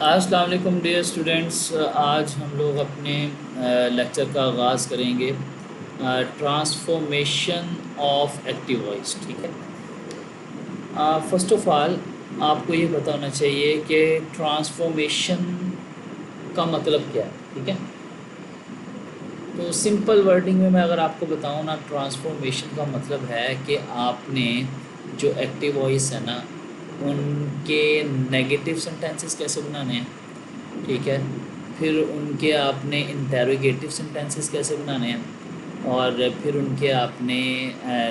अस्सलाम वालेकुम dear students. आज हम लोग अपने लेक्चर का आगाज़ करेंगे ट्रांसफॉर्मेशन ऑफ एक्टिव वॉइस। ठीक है। फ़र्स्ट ऑफ़ ऑल आपको ये पता होना चाहिए कि ट्रांसफॉर्मेशन का मतलब क्या है। ठीक है। तो सिंपल वर्डिंग में मैं अगर आपको बताऊँ ना, ट्रांसफॉर्मेशन का मतलब है कि आपने जो एक्टिव वॉइस है ना, उनके नेगेटिव सेंटेंसेस कैसे बनाने हैं। ठीक है। फिर उनके आपने इंटेरोगेटिव सेंटेंसेस कैसे बनाने हैं, और फिर उनके आपने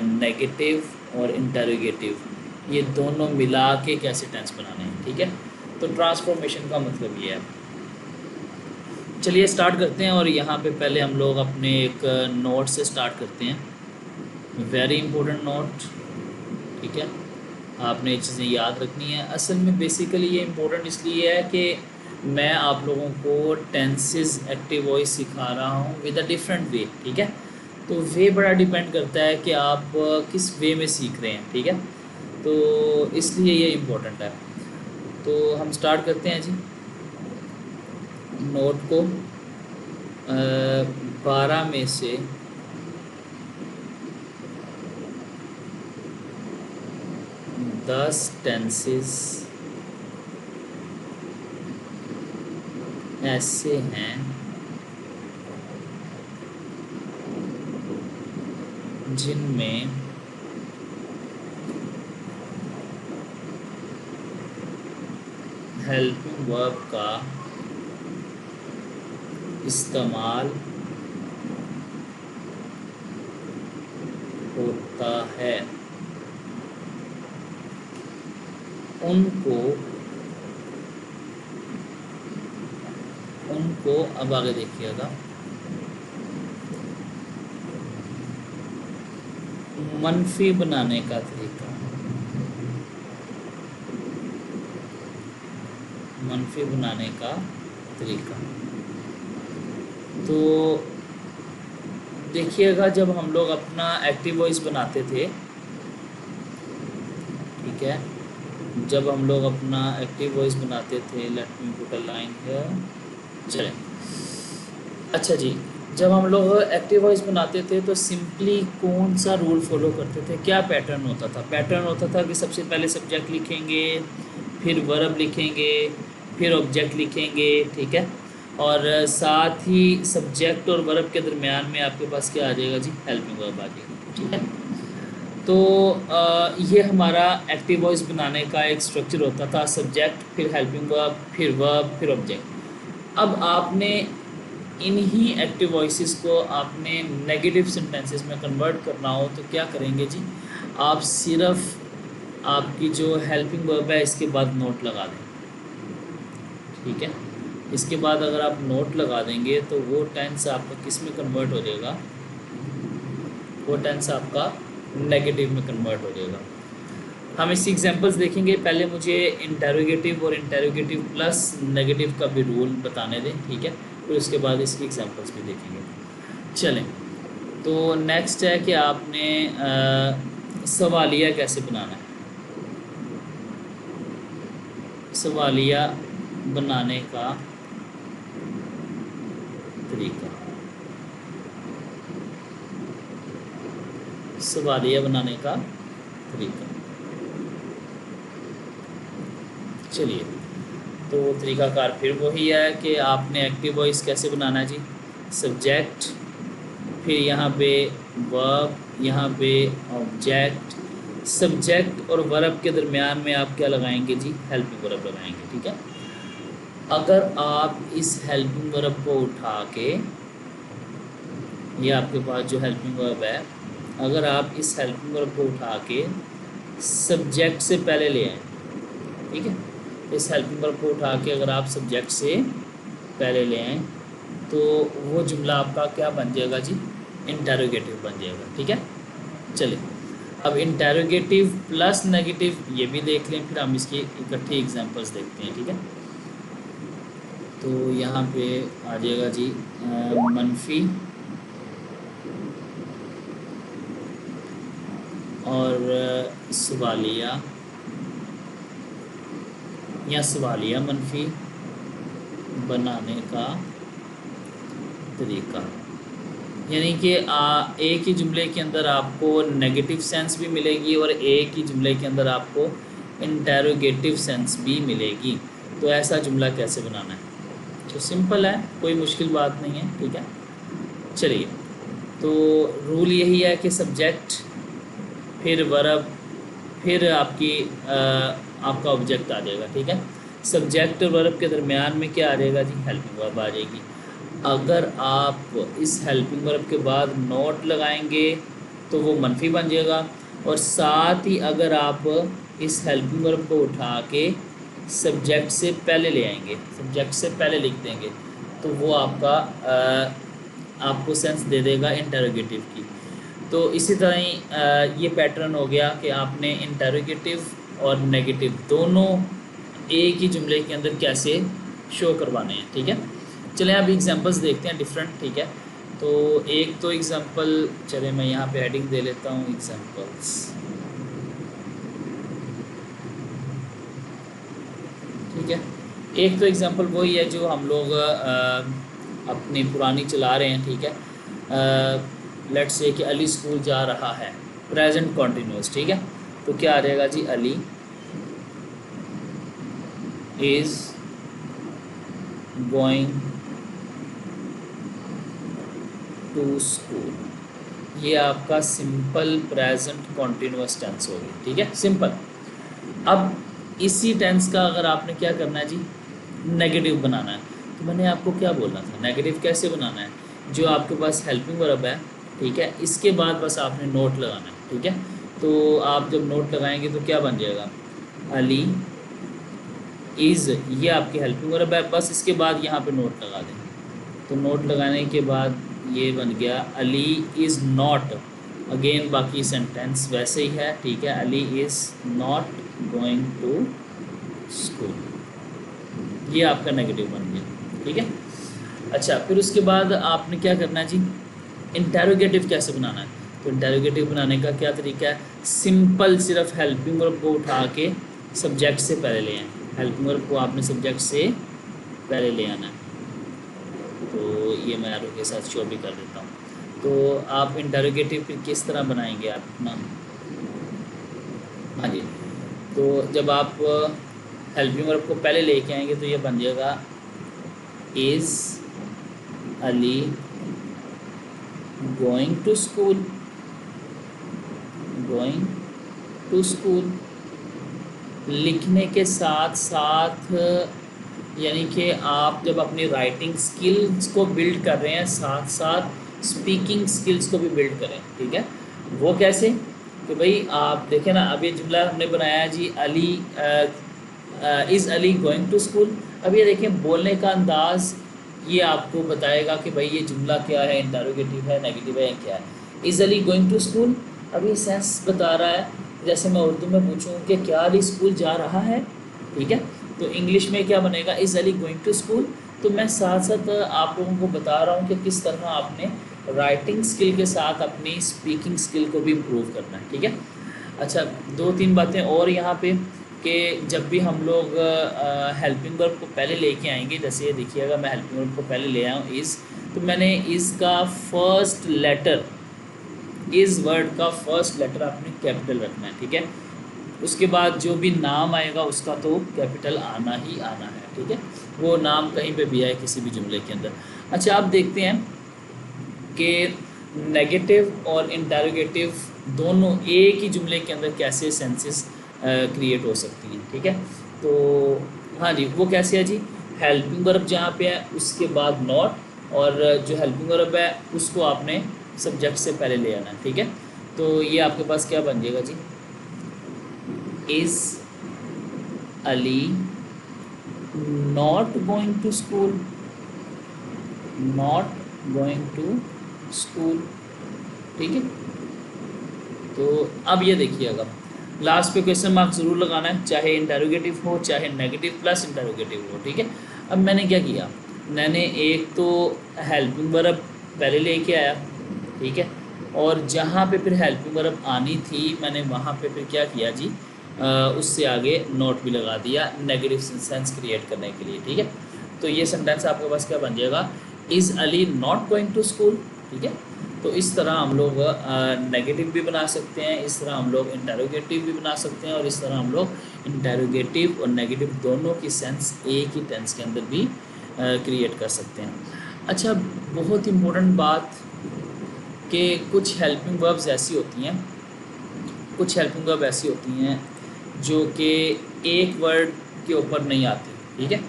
नेगेटिव और इंटेरोगेटिव ये दोनों मिला के कैसे टेंस बनाने हैं। ठीक है। तो ट्रांसफॉर्मेशन का मतलब ये है। चलिए स्टार्ट करते हैं। और यहाँ पे पहले हम लोग अपने एक नोट से स्टार्ट करते हैं, वेरी इंपॉर्टेंट नोट। ठीक है। आपने ये चीज़ें याद रखनी है। असल में बेसिकली ये इम्पोर्टेंट इसलिए है कि मैं आप लोगों को टेंसेस एक्टिव वॉइस सिखा रहा हूँ विद अ डिफरेंट वे। ठीक है। तो वे बड़ा डिपेंड करता है कि आप किस वे में सीख रहे हैं। ठीक है। तो इसलिए ये इम्पोर्टेंट है। तो हम स्टार्ट करते हैं जी। नोट को 12 में से 10 टेंसेस ऐसे हैं जिनमें हेल्पिंग वर्ब का इस्तेमाल होता है। उनको उनको अब आगे देखिएगा, मनफी बनाने का तरीका, मनफी बनाने का तरीका। तो देखिएगा, जब हम लोग अपना एक्टिव वॉइस बनाते थे, ठीक है, जब हम लोग अपना एक्टिव वॉइस बनाते थे, let me put a line here. चलें। अच्छा जी, जब हम लोग एक्टिव वॉइस बनाते थे तो सिंपली कौन सा रूल फॉलो करते थे, क्या पैटर्न होता था। पैटर्न होता था कि सबसे पहले सब्जेक्ट लिखेंगे, फिर वर्ब लिखेंगे, फिर ऑब्जेक्ट लिखेंगे। ठीक है। और साथ ही सब्जेक्ट और वर्ब के दरमियान में आपके पास क्या आ जाएगा जी, हेल्पिंग वर्ब आ जाएगा। ठीक है। तो ये हमारा एक्टिव वॉइस बनाने का एक स्ट्रक्चर होता था, सब्जेक्ट, फिर हेल्पिंग वर्ब, फिर ऑब्जेक्ट। अब आपने इन्हीं एक्टिव वॉइसेस को आपने नेगेटिव सेंटेंसेस में कन्वर्ट करना हो तो क्या करेंगे जी, आप सिर्फ आपकी जो हेल्पिंग वर्ब है इसके बाद नोट लगा दें। ठीक है। इसके बाद अगर आप नोट लगा देंगे तो वो टेंस आपका किस में कन्वर्ट हो जाएगा, वो टेंस आपका नेगेटिव में कन्वर्ट हो जाएगा। हम इसकी एग्जांपल्स देखेंगे। पहले मुझे इंटेरोगेटिव और इंटेरोगेटिव प्लस नेगेटिव का भी रूल बताने दें। ठीक है। फिर उसके बाद इसकी एग्जांपल्स भी देखेंगे। चलें। तो नेक्स्ट है कि आपने सवालिया कैसे बनाना है। सवालिया बनाने का तरीका, सवालिया बनाने का तरीका। चलिए, तो तरीकाकार फिर वही है कि आपने एक्टिव वॉइस कैसे बनाना है जी, सब्जेक्ट, फिर यहाँ पे वर्ब, यहाँ पे ऑब्जेक्ट, सब्जेक्ट और वर्ब के दरमियान में आप क्या लगाएंगे जी, हेल्पिंग वर्ब लगाएंगे। ठीक है। अगर आप इस हेल्पिंग वर्ब को उठा के, ये आपके पास जो हेल्पिंग वर्ब है, अगर आप इस हेल्पिंग वर्ब को उठा के सब्जेक्ट से पहले ले आएँ, ठीक है, इस हेल्पिंग वर्ब को उठा के अगर आप सब्जेक्ट से पहले ले आएँ तो वो जुमला आपका क्या बन जाएगा जी, इंटेरोगेटिव बन जाएगा। ठीक है। चलिए, अब इंटेरोगेटिव प्लस नेगेटिव ये भी देख लें, फिर हम इसकी इकट्ठी एग्जांपल्स देखते हैं। ठीक है। तो यहाँ पे आ जाएगा जी मनफी और सवालिया या सवालिया मनफी, बनाने का तरीका, यानी कि एक ही जुमले के अंदर आपको नेगेटिव सेंस भी मिलेगी और एक ही जुमले के अंदर आपको इंटेरोगेटिव सेंस भी मिलेगी। तो ऐसा जुमला कैसे बनाना है? तो सिंपल है, कोई मुश्किल बात नहीं है, ठीक है। चलिए, तो रूल यही है कि सब्जेक्ट, फिर वर्ब, फिर आपका ऑब्जेक्ट आ जाएगा, ठीक है। सब्जेक्ट और वर्ब के दरमियान में क्या आ जाएगा जी? हेल्पिंग वर्ब आ जाएगी। अगर आप इस हेल्पिंग वर्ब के बाद नोट लगाएंगे तो वो मनफी बन जाएगा, और साथ ही अगर आप इस हेल्पिंग वर्ब को उठा के सब्जेक्ट से पहले ले आएंगे, सब्जेक्ट से पहले लिख देंगे, तो वो आपको सेंस दे देगा इंटरोगेटिव की। तो इसी तरह ही ये पैटर्न हो गया कि आपने इंटरोगेटिव और नेगेटिव दोनों एक ही जुमले के अंदर कैसे शो करवाने हैं, ठीक है। चलें अब एग्जांपल्स देखते हैं डिफरेंट, ठीक है। तो एक तो एग्जांपल, चले मैं यहाँ पे हेडिंग दे लेता हूँ एग्जांपल्स, ठीक है। एक तो एग्जांपल वही है जो हम लोग अपनी पुरानी चला रहे हैं, ठीक है। लेट्स से कि अली स्कूल जा रहा है, प्रेजेंट कॉन्टिन्यूस, ठीक है। तो क्या आ जाएगा जी? Ali is going to school. ये आपका सिंपल प्रेजेंट कॉन्टिन्यूस टेंस होगी, ठीक है, सिंपल। अब इसी टेंस का अगर आपने क्या करना है जी? नेगेटिव बनाना है। तो मैंने आपको क्या बोलना था, नेगेटिव कैसे बनाना है? जो आपके पास हेल्पिंग वर्ब है, ठीक है, इसके बाद बस आपने नोट लगाना है, ठीक है। तो आप जब नोट लगाएंगे तो क्या बन जाएगा? अली इज़, ये आपकी हेल्पिंग वर्ब है, बस इसके बाद यहाँ पे नोट लगा दें। तो नोट लगाने के बाद ये बन गया अली इज़ नॉट, अगेन बाकी सेंटेंस वैसे ही है, ठीक है। Ali is not going to school, ये आपका नेगेटिव बन गया, ठीक है। अच्छा, फिर उसके बाद आपने क्या करना है जी? इंटेरोगेटिव कैसे बनाना है? तो इंटेरोगेटिव बनाने का क्या तरीका है? सिंपल, सिर्फ हेल्पिंग वर्ब को उठा के सब्जेक्ट से पहले ले आए, हेल्पिंग वर्ब को आपने सब्जेक्ट से पहले ले आना है। तो ये मैं एरो के साथ शो भी कर देता हूँ। तो आप इंटेरोगेटिव फिर किस तरह बनाएंगे आप अपना? हाँ जी, तो जब आप हेल्पिंग वर्ब को पहले लेके आएंगे तो ये बन जाएगा is Ali going to school, going to school. लिखने के साथ साथ, यानी कि आप जब अपनी राइटिंग स्किल्स को बिल्ड कर रहे हैं, साथ साथ स्पीकिंग स्किल्स को भी बिल्ड करें, ठीक है। वो कैसे? कि भाई आप देखें ना, अब ये जुमला हमने बनाया जी, Ali is Ali going to school. अब ये देखें, बोलने का अंदाज़ ये आपको बताएगा कि भाई ये जुमला क्या है, इंटरोगेटिव है, नेगेटिव है, या क्या है। Is Ali going to school, अब ये सेंस बता रहा है, जैसे मैं उर्दू में पूछूं कि क्या अली स्कूल जा रहा है, ठीक है। तो इंग्लिश में क्या बनेगा? Is Ali going to school. तो मैं साथ साथ आप लोगों को बता रहा हूँ कि किस तरह आपने राइटिंग स्किल के साथ अपनी स्पीकिंग स्किल को भी इम्प्रूव करना है, ठीक है। अच्छा, दो तीन बातें और यहाँ पे, कि जब भी हम लोग हेल्पिंग वर्ब को पहले लेके आएंगे, जैसे ये देखिएगा मैं हेल्पिंग वर्ब को पहले ले आया हूँ इज़, तो मैंने इज़ का फर्स्ट लेटर, इज़ वर्ड का फर्स्ट लेटर आपने कैपिटल रखना है, ठीक है। उसके बाद जो भी नाम आएगा उसका तो कैपिटल आना ही आना है, ठीक है। वो नाम कहीं पे भी आए किसी भी जुमले के अंदर। अच्छा, आप देखते हैं कि नेगेटिव और इंटरोगेटिव दोनों एक ही जुमले के अंदर कैसे सेंसेस क्रिएट हो सकती हैं, ठीक है। तो हाँ जी, वो कैसे है जी? हेल्पिंग वर्ब जहाँ पे है उसके बाद नॉट, और जो हेल्पिंग वर्ब है उसको आपने सब्जेक्ट से पहले ले आना है, ठीक है। तो ये आपके पास क्या बन जाएगा जी? Is Ali not going to school, not going to school, ठीक है। तो अब ये देखिएगा, लास्ट पे क्वेश्चन मार्क ज़रूर लगाना है, चाहे इंटरोगेटिव हो चाहे नेगेटिव प्लस इंटरोगेटिव हो, ठीक है। अब मैंने क्या किया, मैंने एक तो हेल्पिंग वर्ब पहले लेके आया, ठीक है, और जहाँ पे फिर हेल्पिंग वर्ब आनी थी मैंने वहाँ पे फिर क्या किया जी, उससे आगे नोट भी लगा दिया नेगेटिव सेंस क्रिएट करने के लिए, ठीक है। तो ये सेंटेंस आपके पास क्या बन जाएगा, is Ali not going to school. ठीक है, तो इस तरह हम लोग नेगेटिव भी बना सकते हैं, इस तरह हम लोग इंटेरोगेटिव भी बना सकते हैं, और इस तरह हम लोग इंटेरोगेटिव और नेगेटिव दोनों की सेंस एक ही टेंस के अंदर भी क्रिएट कर सकते हैं। अच्छा, बहुत इम्पोर्टेंट बात कि कुछ हेल्पिंग वर्ब्स ऐसी होती हैं, कुछ हेल्पिंग वर्ब ऐसी होती हैं जो कि एक वर्ड के ऊपर नहीं आती। ठीक है,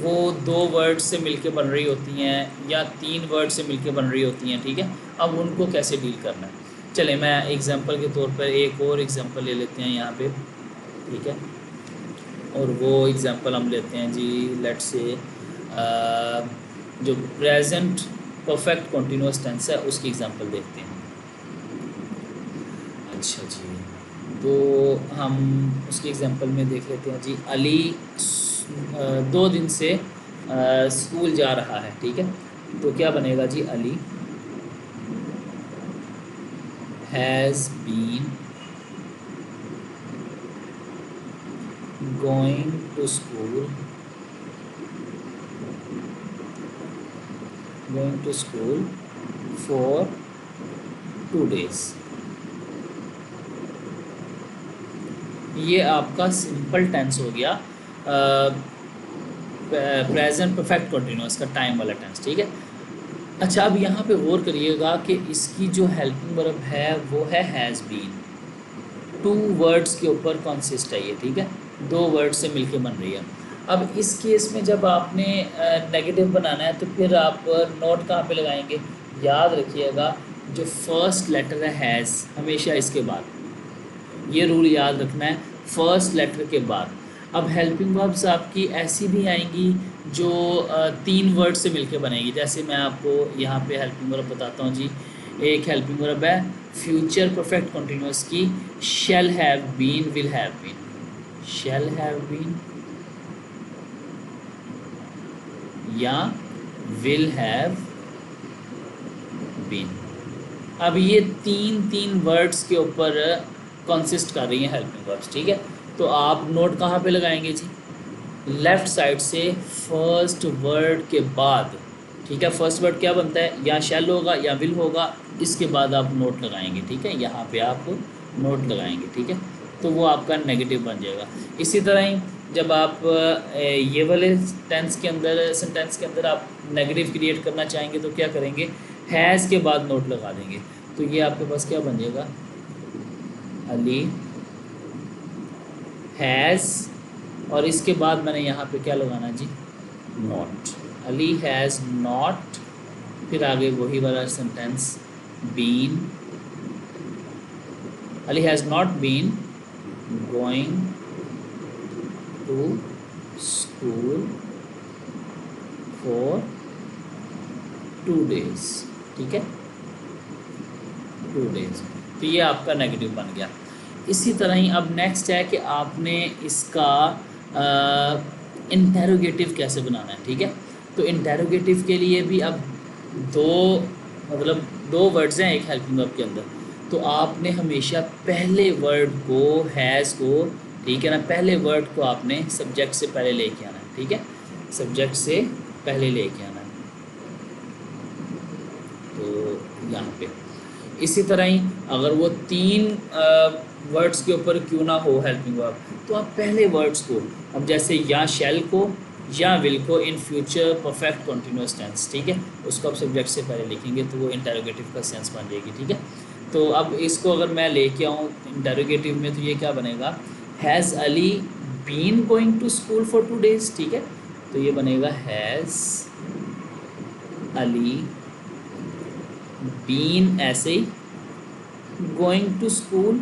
वो 2 वर्ड से मिलके बन रही होती हैं या 3 वर्ड से मिलके बन रही होती हैं। ठीक है, अब उनको कैसे डील करना है, चले मैं एग्जांपल के तौर पर एक और एग्जांपल ले लेते हैं यहाँ पे। ठीक है, और वो एग्जांपल हम लेते हैं जी, लेट्स से जो प्रेजेंट परफेक्ट कंटिन्यूअस टेंस है उसकी एग्जांपल देखते हैं। अच्छा जी, तो हम उसकी एग्जांपल में देख लेते हैं जी, अली 2 दिन से स्कूल जा रहा है। ठीक है, तो क्या बनेगा जी, Ali has been going to school for 2 days। ये आपका सिंपल टेंस हो गया, प्रेजेंट परफेक्ट कंटिन्यूअस का टाइम वाला टेंस। ठीक है, अच्छा अब यहाँ पे गौर करिएगा कि इसकी जो हेल्पिंग वर्ब है वो है हैज़ बीन, 2 वर्ड्स के ऊपर कंसिस्ट है ये। ठीक है, 2 वर्ड से मिलके बन रही है। अब इस केस में जब आपने नेगेटिव बनाना है तो फिर आप नोट कहाँ पे लगाएंगे, याद रखिएगा जो फर्स्ट लेटर है हैज़, हमेशा इसके बाद, ये रूल याद रखना है, फर्स्ट लेटर के बाद। अब हेल्पिंग वर्ब्स आपकी ऐसी भी आएंगी जो 3 वर्ड से मिलके बनेगी। जैसे मैं आपको यहाँ पे हेल्पिंग वर्ब बताता हूँ जी, एक हेल्पिंग वर्ब है फ्यूचर परफेक्ट कंटिन्यूअस की, shall have been, will have been, shall have been या विल हैव बीन। अब ये 3 वर्ड्स के ऊपर कंसिस्ट कर रही हैं हेल्पिंग वर्ब्स। ठीक है, तो आप नोट कहाँ पे लगाएंगे जी, लेफ़्ट साइड से फर्स्ट वर्ड के बाद। ठीक है, फर्स्ट वर्ड क्या बनता है, या शैल होगा या विल होगा, इसके बाद आप नोट लगाएंगे। ठीक है, यहाँ पे आप नोट लगाएंगे। ठीक है, तो वो आपका नेगेटिव बन जाएगा। इसी तरह ही जब आप ये वाले टेंस के अंदर, सेंटेंस के अंदर आप नेगेटिव क्रिएट करना चाहेंगे तो क्या करेंगे, हैज़ के बाद नोट लगा देंगे। तो ये आपके पास क्या बन जाएगा, अली हैज़, और इसके बाद मैंने यहाँ पे क्या लगाना जी, नॉट, अली हैज़ नॉट, फिर आगे वही वाला sentence been, Ali has not been going to school for 2 days। ठीक है, 2 days, तो ये आपका नेगेटिव बन गया। इसी तरह ही अब नेक्स्ट है कि आपने इसका इंटेरोगेटिव कैसे बनाना है। ठीक है, तो इंटेरोगेटिव के लिए भी अब 2 वर्ड्स हैं एक हेल्पिंग वर्ब के अंदर, तो आपने हमेशा पहले वर्ड को, हैज़ को, ठीक है ना, पहले वर्ड को आपने सब्जेक्ट से पहले लेके आना है। ठीक है, सब्जेक्ट से पहले लेके आना है, तो यहाँ पे इसी तरह ही अगर वो 3 वर्ड्स के ऊपर क्यों ना हो हेल्पिंग वर्ब, तो आप पहले वर्ड्स को, अब जैसे या शैल को या विल को in future perfect continuous tense, ठीक है, उसको आप सब्जेक्ट से पहले लिखेंगे तो वो इंटेरोगेटिव का सेंस बन जाएगी। ठीक है, तो अब इसको अगर मैं लेके आऊँ इंटेरोगेटिव में तो ये क्या बनेगा, has Ali been going to school for 2 days। ठीक है, तो ये बनेगा हैज़ अली बीन, ऐसे ही going to school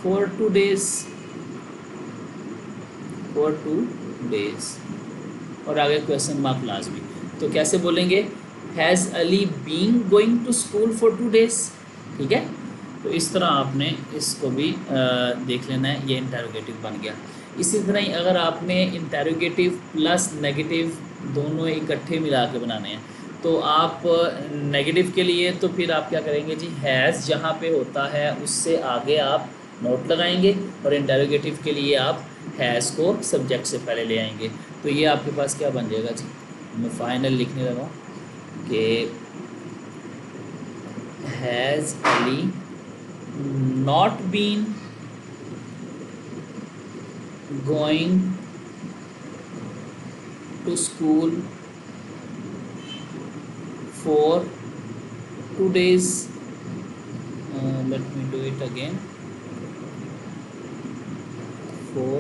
for 2 days, और आगे क्वेश्चन मार्क लाजमी। तो कैसे बोलेंगे, has Ali been going to school for 2 days। ठीक है, तो इस तरह आपने इसको भी देख लेना है, ये इंटेरोगेटिव बन गया। इसी तरह ही अगर आपने इंटेरोगेटिव प्लस नेगेटिव दोनों इकट्ठे मिला के बनाने हैं तो आप नेगेटिव के लिए तो फिर आप क्या करेंगे जी, हैज़ जहाँ पे होता है उससे आगे आप नोट लगाएंगे, और इंटेरोगेटिव के लिए आप हैज़ को सब्जेक्ट से पहले ले आएंगे। तो ये आपके पास क्या बन जाएगा जी, मैं फाइनल लिखने लगा हूँ कि has Ali not been going to school for 2 days, let me do it again, for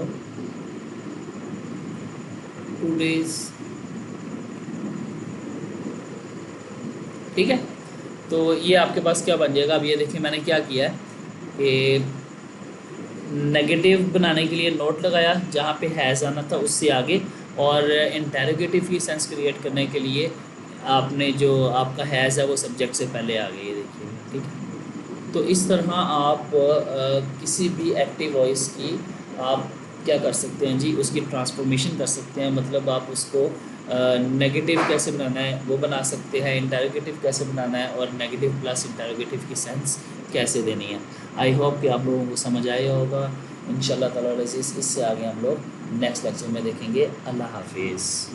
2 days। ठीक है, तो ये आपके पास क्या बन जाएगा। अब ये देखिए मैंने क्या किया है कि नेगेटिव बनाने के लिए नोट लगाया, जहाँ पे हैज़ आना था उससे आगे, और इंटेरोगेटिव की सेंस क्रिएट करने के लिए आपने जो आपका हैज़ है वो सब्जेक्ट से पहले आ गई, ये देखिए। ठीक है, तो इस तरह आप किसी भी एक्टिव वॉइस की आप क्या कर सकते हैं जी, उसकी ट्रांसफॉर्मेशन कर सकते हैं। मतलब आप उसको नेगेटिव कैसे बनाना है वो बना सकते हैं, इंटेरोगेटिव कैसे बनाना है, और नेगेटिव प्लस इंटेरोगेटिव की सेंस कैसे देनी है। आई होप कि आप लोगों को समझ आया होगा। इंशाल्लाह ताला अज़ीज़ इससे आगे हम लोग नेक्स्ट लेक्चर में देखेंगे। अल्लाह हाफिज़।